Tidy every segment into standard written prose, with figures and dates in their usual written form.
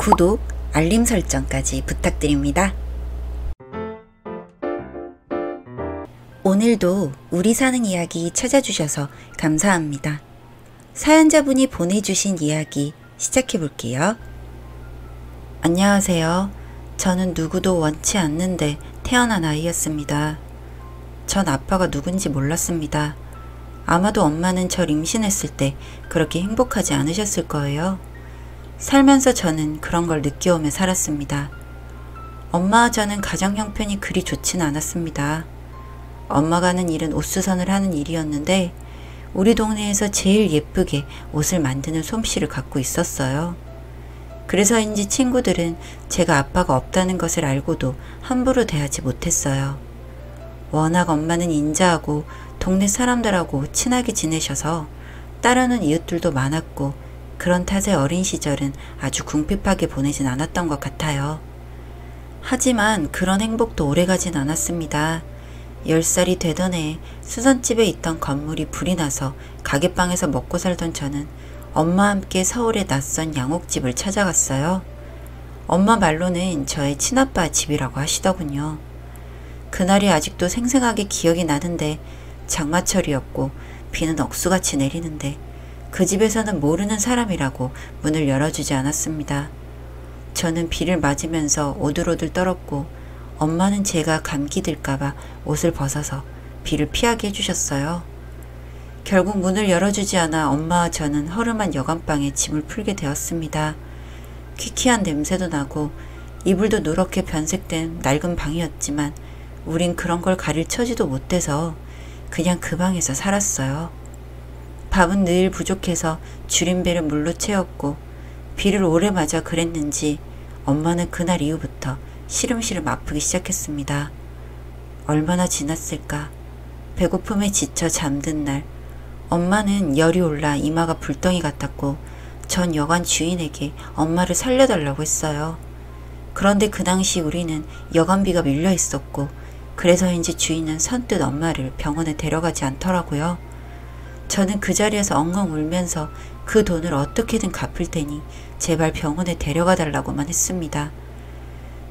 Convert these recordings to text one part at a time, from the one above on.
구독, 알림 설정까지 부탁드립니다. 오늘도 우리 사는 이야기 찾아주셔서 감사합니다. 사연자분이 보내주신 이야기 시작해볼게요. 안녕하세요. 저는 누구도 원치 않는데 태어난 아이였습니다. 전 아빠가 누군지 몰랐습니다. 아마도 엄마는 절 임신했을 때 그렇게 행복하지 않으셨을 거예요. 살면서 저는 그런 걸 느껴오며 살았습니다. 엄마와 저는 가정 형편이 그리 좋지는 않았습니다. 엄마가 하는 일은 옷수선을 하는 일이었는데 우리 동네에서 제일 예쁘게 옷을 만드는 솜씨를 갖고 있었어요. 그래서인지 친구들은 제가 아빠가 없다는 것을 알고도 함부로 대하지 못했어요. 워낙 엄마는 인자하고 동네 사람들하고 친하게 지내셔서 따르는 이웃들도 많았고 그런 탓에 어린 시절은 아주 궁핍하게 보내진 않았던 것 같아요. 하지만 그런 행복도 오래가진 않았습니다. 10살이 되던 해에 수선집에 있던 건물이 불이 나서 가게방에서 먹고 살던 저는 엄마와 함께 서울의 낯선 양옥집을 찾아갔어요. 엄마 말로는 저의 친아빠 집이라고 하시더군요. 그날이 아직도 생생하게 기억이 나는데 장마철이었고 비는 억수같이 내리는데 그 집에서는 모르는 사람이라고 문을 열어주지 않았습니다. 저는 비를 맞으면서 오들오들 떨었고 엄마는 제가 감기 들까봐 옷을 벗어서 비를 피하게 해주셨어요. 결국 문을 열어주지 않아 엄마와 저는 허름한 여간방에 짐을 풀게 되었습니다. 퀴퀴한 냄새도 나고 이불도 누렇게 변색된 낡은 방이었지만 우린 그런 걸 가릴 처지도 못돼서 그냥 그 방에서 살았어요. 밥은 늘 부족해서 줄임배를 물로 채웠고 비를 오래 맞아 그랬는지 엄마는 그날 이후부터 시름시름 아프기 시작했습니다. 얼마나 지났을까. 배고픔에 지쳐 잠든 날 엄마는 열이 올라 이마가 불덩이 같았고 전 여관 주인에게 엄마를 살려달라고 했어요. 그런데 그 당시 우리는 여관비가 밀려 있었고 그래서인지 주인은 선뜻 엄마를 병원에 데려가지 않더라고요. 저는 그 자리에서 엉엉 울면서 그 돈을 어떻게든 갚을 테니 제발 병원에 데려가 달라고만 했습니다.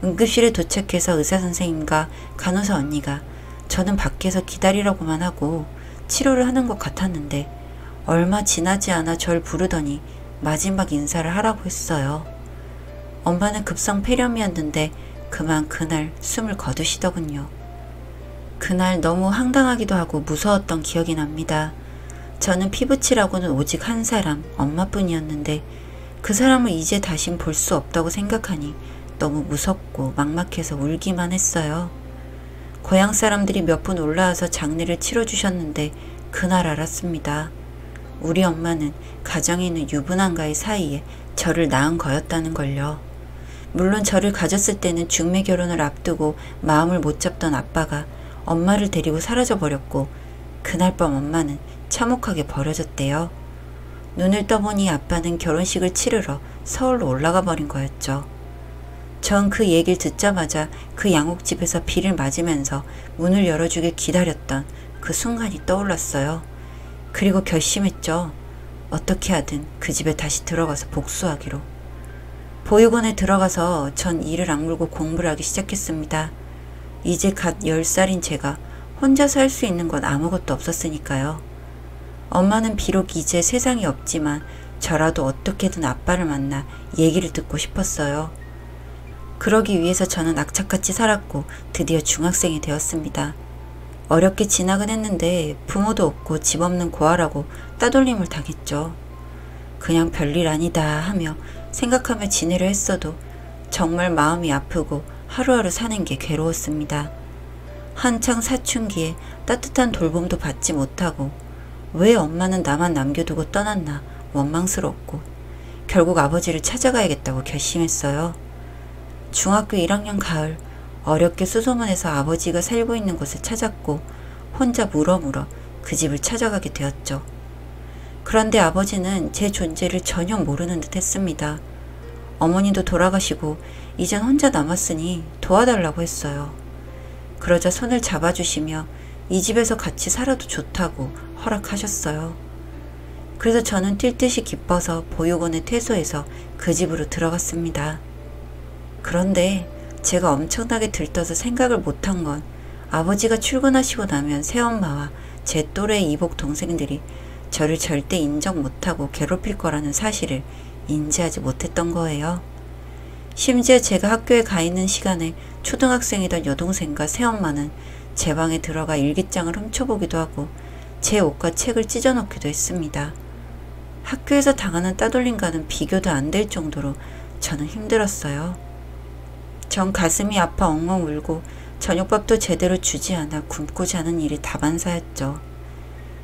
응급실에 도착해서 의사선생님과 간호사 언니가 저는 밖에서 기다리라고만 하고 치료를 하는 것 같았는데 얼마 지나지 않아 절 부르더니 마지막 인사를 하라고 했어요. 엄마는 급성 폐렴이었는데 그만 그날 숨을 거두시더군요. 그날 너무 황당하기도 하고 무서웠던 기억이 납니다. 저는 피부치라고는 오직 한 사람, 엄마뿐이었는데 그 사람을 이제 다신 볼 수 없다고 생각하니 너무 무섭고 막막해서 울기만 했어요. 고향 사람들이 몇 분 올라와서 장례를 치러주셨는데 그날 알았습니다. 우리 엄마는 가정에 있는 유부남과의 사이에 저를 낳은 거였다는 걸요. 물론 저를 가졌을 때는 중매 결혼을 앞두고 마음을 못 잡던 아빠가 엄마를 데리고 사라져버렸고 그날 밤 엄마는 참혹하게 버려졌대요. 눈을 떠보니 아빠는 결혼식을 치르러 서울로 올라가 버린 거였죠. 전 그 얘기를 듣자마자 그 양옥집에서 비를 맞으면서 문을 열어주길 기다렸던 그 순간이 떠올랐어요. 그리고 결심했죠. 어떻게 하든 그 집에 다시 들어가서 복수하기로. 보육원에 들어가서 전 이를 악물고 공부를 하기 시작했습니다. 이제 갓 10살인 제가 혼자 살 수 있는 건 아무것도 없었으니까요. 엄마는 비록 이제 세상이 없지만 저라도 어떻게든 아빠를 만나 얘기를 듣고 싶었어요. 그러기 위해서 저는 악착같이 살았고 드디어 중학생이 되었습니다. 어렵게 진학은 했는데 부모도 없고 집 없는 고아라고 따돌림을 당했죠. 그냥 별일 아니다 하며 생각하며 지내려 했어도 정말 마음이 아프고 하루하루 사는 게 괴로웠습니다. 한창 사춘기에 따뜻한 돌봄도 받지 못하고 왜 엄마는 나만 남겨두고 떠났나 원망스럽고 결국 아버지를 찾아가야겠다고 결심했어요. 중학교 1학년 가을 어렵게 수소문해서 아버지가 살고 있는 곳을 찾았고 혼자 물어 그 집을 찾아가게 되었죠. 그런데 아버지는 제 존재를 전혀 모르는 듯 했습니다. 어머니도 돌아가시고 이젠 혼자 남았으니 도와달라고 했어요. 그러자 손을 잡아주시며 이 집에서 같이 살아도 좋다고 허락하셨어요. 그래서 저는 뛸 듯이 기뻐서 보육원에 퇴소해서 그 집으로 들어갔습니다. 그런데 제가 엄청나게 들떠서 생각을 못한 건 아버지가 출근하시고 나면 새엄마와 제 또래 이복 동생들이 저를 절대 인정 못하고 괴롭힐 거라는 사실을 인지하지 못했던 거예요. 심지어 제가 학교에 가 있는 시간에 초등학생이던 여동생과 새엄마는 제 방에 들어가 일기장을 훔쳐보기도 하고 제 옷과 책을 찢어놓기도 했습니다. 학교에서 당하는 따돌림과는 비교도 안 될 정도로 저는 힘들었어요. 전 가슴이 아파 엉엉 울고 저녁밥도 제대로 주지 않아 굶고 자는 일이 다반사였죠.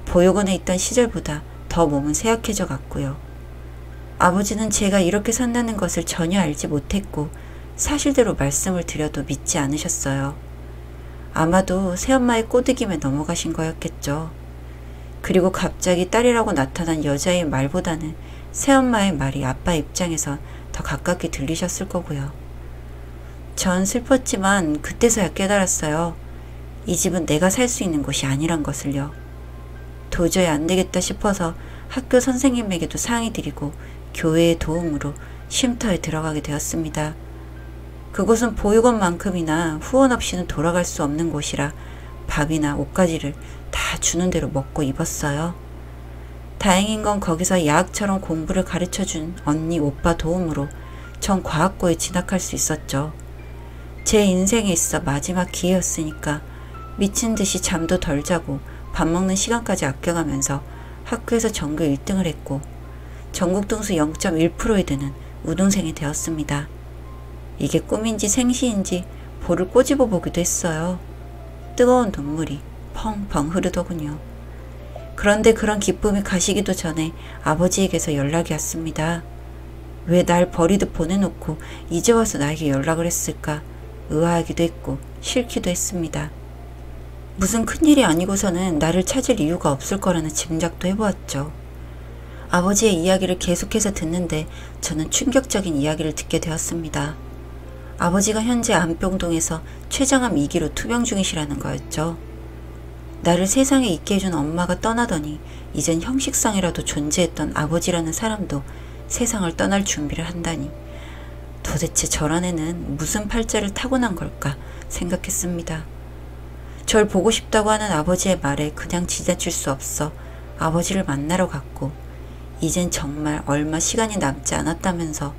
보육원에 있던 시절보다 더 몸은 쇠약해져 갔고요. 아버지는 제가 이렇게 산다는 것을 전혀 알지 못했고 사실대로 말씀을 드려도 믿지 않으셨어요. 아마도 새엄마의 꼬드김에 넘어가신 거였겠죠. 그리고 갑자기 딸이라고 나타난 여자의 말보다는 새엄마의 말이 아빠 입장에선 더 가깝게 들리셨을 거고요. 전 슬펐지만 그때서야 깨달았어요. 이 집은 내가 살 수 있는 곳이 아니란 것을요. 도저히 안 되겠다 싶어서 학교 선생님에게도 상의 드리고 교회의 도움으로 쉼터에 들어가게 되었습니다. 그곳은 보육원만큼이나 후원 없이는 돌아갈 수 없는 곳이라 밥이나 옷가지를 다 주는 대로 먹고 입었어요. 다행인 건 거기서 야학처럼 공부를 가르쳐준 언니, 오빠 도움으로 전 과학고에 진학할 수 있었죠. 제 인생에 있어 마지막 기회였으니까 미친 듯이 잠도 덜 자고 밥 먹는 시간까지 아껴가면서 학교에서 전교 1등을 했고 전국 등수 0.1%에 드는 우등생이 되었습니다. 이게 꿈인지 생시인지 볼을 꼬집어 보기도 했어요. 뜨거운 눈물이 펑펑 흐르더군요. 그런데 그런 기쁨이 가시기도 전에 아버지에게서 연락이 왔습니다. 왜 날 버리듯 보내놓고 이제 와서 나에게 연락을 했을까 의아하기도 했고 싫기도 했습니다. 무슨 큰일이 아니고서는 나를 찾을 이유가 없을 거라는 짐작도 해보았죠. 아버지의 이야기를 계속해서 듣는데 저는 충격적인 이야기를 듣게 되었습니다. 아버지가 현재 안병동에서 췌장암 2기로 투병 중이시라는 거였죠. 나를 세상에 있게 해준 엄마가 떠나더니 이젠 형식상이라도 존재했던 아버지라는 사람도 세상을 떠날 준비를 한다니 도대체 저런 애는 무슨 팔자를 타고난 걸까 생각했습니다. 절 보고 싶다고 하는 아버지의 말에 그냥 지나칠 수 없어 아버지를 만나러 갔고 이젠 정말 얼마 시간이 남지 않았다면서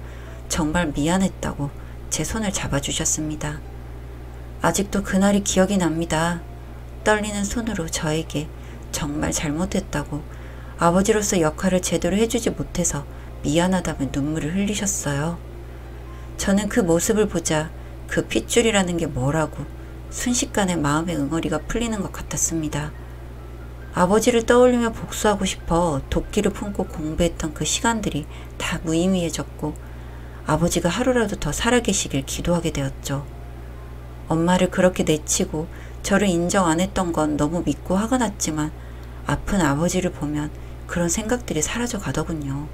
정말 미안했다고 제 손을 잡아주셨습니다. 아직도 그날이 기억이 납니다. 떨리는 손으로 저에게 정말 잘못했다고 아버지로서 역할을 제대로 해주지 못해서 미안하다며 눈물을 흘리셨어요. 저는 그 모습을 보자 그 핏줄이라는 게 뭐라고 순식간에 마음의 응어리가 풀리는 것 같았습니다. 아버지를 떠올리며 복수하고 싶어 도끼를 품고 공부했던 그 시간들이 다 무의미해졌고 아버지가 하루라도 더 살아계시길 기도하게 되었죠. 엄마를 그렇게 내치고 저를 인정 안 했던 건 너무 믿고 화가 났지만 아픈 아버지를 보면 그런 생각들이 사라져 가더군요.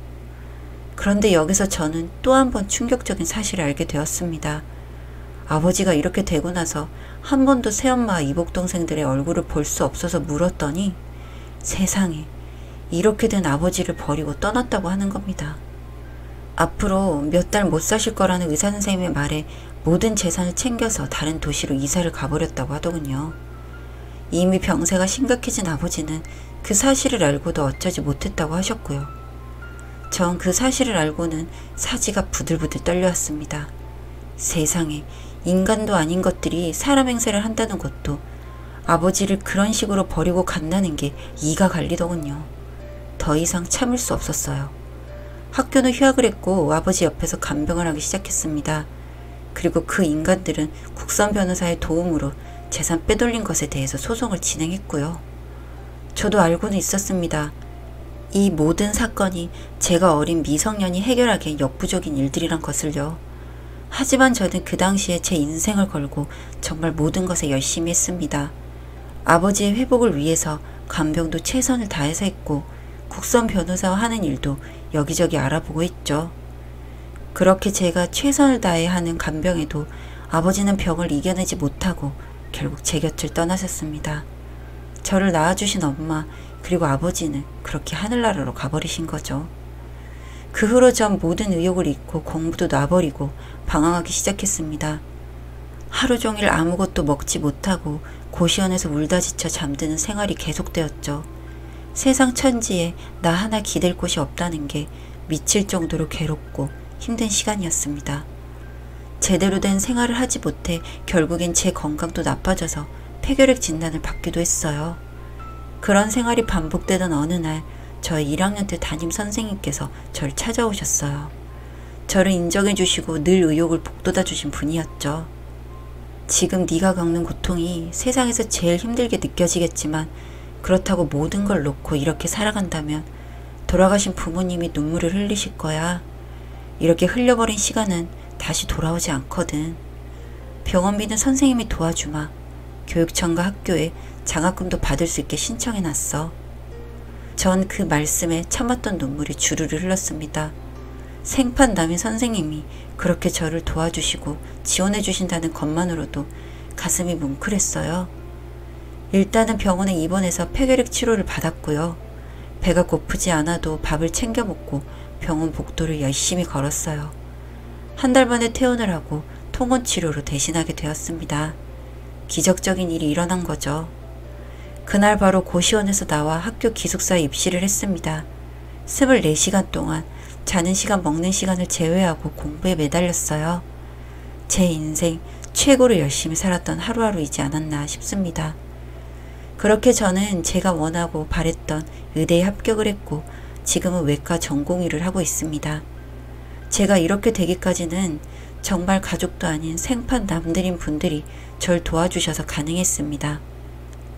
그런데 여기서 저는 또 한 번 충격적인 사실을 알게 되었습니다. 아버지가 이렇게 되고 나서 한 번도 새엄마와 이복동생들의 얼굴을 볼 수 없어서 물었더니 세상에 이렇게 된 아버지를 버리고 떠났다고 하는 겁니다. 앞으로 몇 달 못 사실 거라는 의사선생님의 말에 모든 재산을 챙겨서 다른 도시로 이사를 가버렸다고 하더군요. 이미 병세가 심각해진 아버지는 그 사실을 알고도 어쩌지 못했다고 하셨고요. 전 그 사실을 알고는 사지가 부들부들 떨려왔습니다. 세상에 인간도 아닌 것들이 사람 행세를 한다는 것도 아버지를 그런 식으로 버리고 간다는 게 이가 갈리더군요. 더 이상 참을 수 없었어요. 학교는 휴학을 했고 아버지 옆에서 간병을 하기 시작했습니다. 그리고 그 인간들은 국선 변호사의 도움으로 재산 빼돌린 것에 대해서 소송을 진행했고요. 저도 알고는 있었습니다. 이 모든 사건이 제가 어린 미성년이 해결하기엔 역부족인 일들이란 것을요. 하지만 저는 그 당시에 제 인생을 걸고 정말 모든 것에 열심히 했습니다. 아버지의 회복을 위해서 간병도 최선을 다해서 했고 국선 변호사와 하는 일도 여기저기 알아보고 있죠. 그렇게 제가 최선을 다해 하는 간병에도 아버지는 병을 이겨내지 못하고 결국 제 곁을 떠나셨습니다. 저를 낳아주신 엄마, 그리고 아버지는 그렇게 하늘나라로 가버리신 거죠. 그 후로 전 모든 의욕을 잃고 공부도 놔버리고 방황하기 시작했습니다. 하루 종일 아무것도 먹지 못하고 고시원에서 울다 지쳐 잠드는 생활이 계속되었죠. 세상 천지에 나 하나 기댈 곳이 없다는 게 미칠 정도로 괴롭고 힘든 시간이었습니다. 제대로 된 생활을 하지 못해 결국엔 제 건강도 나빠져서 폐결핵 진단을 받기도 했어요. 그런 생활이 반복되던 어느 날 저희 1학년 때 담임 선생님께서 저를 찾아오셨어요. 저를 인정해 주시고 늘 의욕을 북돋아 주신 분이었죠. 지금 네가 겪는 고통이 세상에서 제일 힘들게 느껴지겠지만 그렇다고 모든 걸 놓고 이렇게 살아간다면 돌아가신 부모님이 눈물을 흘리실 거야. 이렇게 흘려버린 시간은 다시 돌아오지 않거든. 병원비는 선생님이 도와주마. 교육청과 학교에 장학금도 받을 수 있게 신청해놨어. 전 그 말씀에 참았던 눈물이 주르르 흘렀습니다. 생판 남인 선생님이 그렇게 저를 도와주시고 지원해 주신다는 것만으로도 가슴이 뭉클했어요. 일단은 병원에 입원해서 폐결핵 치료를 받았고요. 배가 고프지 않아도 밥을 챙겨 먹고 병원 복도를 열심히 걸었어요. 한 달 만에 퇴원을 하고 통원 치료로 대신하게 되었습니다. 기적적인 일이 일어난 거죠. 그날 바로 고시원에서 나와 학교 기숙사에 입시를 했습니다. 24시간 동안 자는 시간 먹는 시간을 제외하고 공부에 매달렸어요. 제 인생 최고로 열심히 살았던 하루하루이지 않았나 싶습니다. 그렇게 저는 제가 원하고 바랬던 의대에 합격을 했고 지금은 외과 전공의를 하고 있습니다. 제가 이렇게 되기까지는 정말 가족도 아닌 생판 남들인 분들이 절 도와주셔서 가능했습니다.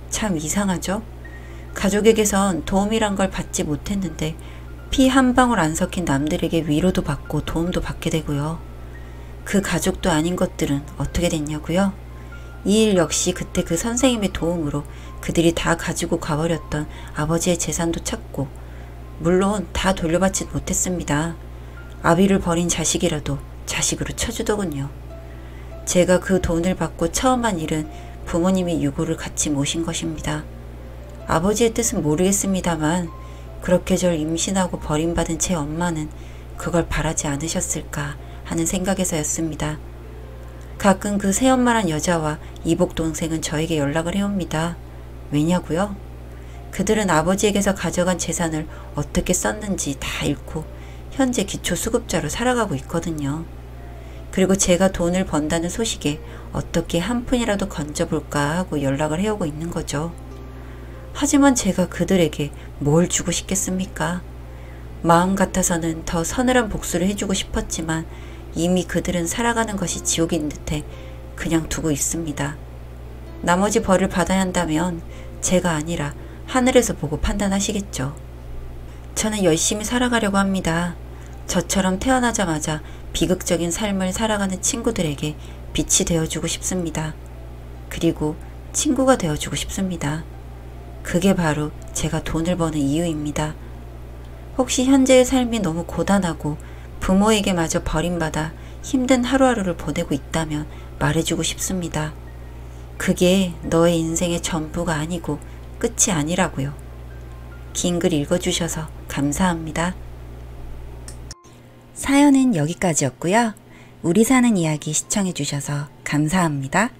참 이상하죠? 가족에게선 도움이란 걸 받지 못했는데 피 한 방울 안 섞인 남들에게 위로도 받고 도움도 받게 되고요. 그 가족도 아닌 것들은 어떻게 됐냐고요? 이 일 역시 그때 그 선생님의 도움으로 그들이 다 가지고 가버렸던 아버지의 재산도 찾고 물론 다 돌려받지 못했습니다. 아비를 버린 자식이라도 자식으로 쳐주더군요. 제가 그 돈을 받고 처음 한 일은 부모님의 유고를 같이 모신 것입니다. 아버지의 뜻은 모르겠습니다만 그렇게 절 임신하고 버림받은 제 엄마는 그걸 바라지 않으셨을까 하는 생각에서였습니다. 가끔 그 새엄마란 여자와 이복 동생은 저에게 연락을 해옵니다. 왜냐고요? 그들은 아버지에게서 가져간 재산을 어떻게 썼는지 다 잃고 현재 기초수급자로 살아가고 있거든요. 그리고 제가 돈을 번다는 소식에 어떻게 한 푼이라도 건져볼까 하고 연락을 해오고 있는 거죠. 하지만 제가 그들에게 뭘 주고 싶겠습니까? 마음 같아서는 더 서늘한 복수를 해주고 싶었지만 이미 그들은 살아가는 것이 지옥인 듯해 그냥 두고 있습니다. 나머지 벌을 받아야 한다면 제가 아니라 하늘에서 보고 판단하시겠죠. 저는 열심히 살아가려고 합니다. 저처럼 태어나자마자 비극적인 삶을 살아가는 친구들에게 빛이 되어주고 싶습니다. 그리고 친구가 되어주고 싶습니다. 그게 바로 제가 돈을 버는 이유입니다. 혹시 현재의 삶이 너무 고단하고 부모에게마저 버림받아 힘든 하루하루를 보내고 있다면 말해주고 싶습니다. 그게 너의 인생의 전부가 아니고 끝이 아니라고요. 긴 글 읽어주셔서 감사합니다. 사연은 여기까지였고요. 우리 사는 이야기 시청해주셔서 감사합니다.